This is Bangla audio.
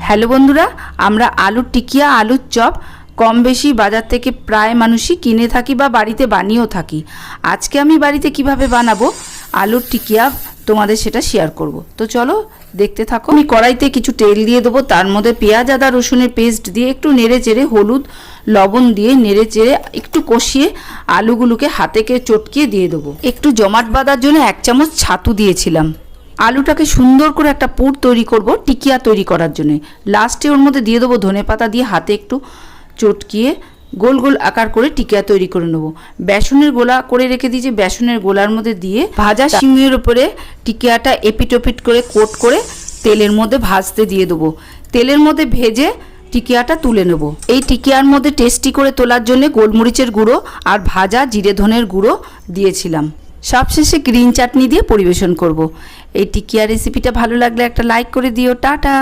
হ্যালো বন্ধুরা, আমরা আলুর টিকিয়া আলুর চপ কম বেশি বাজার থেকে প্রায় মানুষই কিনে থাকি বা বাড়িতে বানিয়েও থাকি। আজকে আমি বাড়িতে কিভাবে বানাবো আলুর টিকিয়া তোমাদের সেটা শেয়ার করব। তো চলো দেখতে থাকো। আমি কড়াইতে কিছু তেল দিয়ে দেবো, তার মধ্যে পেঁয়াজ আদা রসুনের পেস্ট দিয়ে একটু নেড়ে চেড়ে হলুদ লবণ দিয়ে নেড়ে চেড়ে একটু কষিয়ে আলুগুলোকে হাতেকে চটকিয়ে দিয়ে দেবো। একটু জমাট বাঁধার জন্য 1 চামচ ছাতু দিয়েছিলাম। আলুটাকে সুন্দর করে একটা পুর তৈরি করব টিকিয়া তৈরি করার জন্য। লাস্টে ওর মধ্যে দিয়ে দেবো ধনেপাতা দিয়ে হাতে একটু চটকিয়ে গোল গোল আকার করে টিকিয়া তৈরি করে নেব। বেসনের গোলা করে রেখে দিয়েছি, বেসনের গোলার মধ্যে দিয়ে ভাজা শিমের উপরে টিকিয়াটা এপিট ওপিট করে কোট করে তেলের মধ্যে ভাজতে দিয়ে দেবো। তেলের মধ্যে ভেজে টিকিয়াটা তুলে নেব। এই টিকিয়ার মধ্যে টেস্টি করে তোলার জন্য গোলমরিচের গুঁড়ো আর ভাজা জিরে ধনের গুঁড়ো দিয়েছিলাম। সবশেষে গ্রিন চাটনি দিয়ে পরিবেশন করব। এই টিকিয়া রেসিপিটা ভালো লাগলে একটা লাইক করে দিও। টাটা।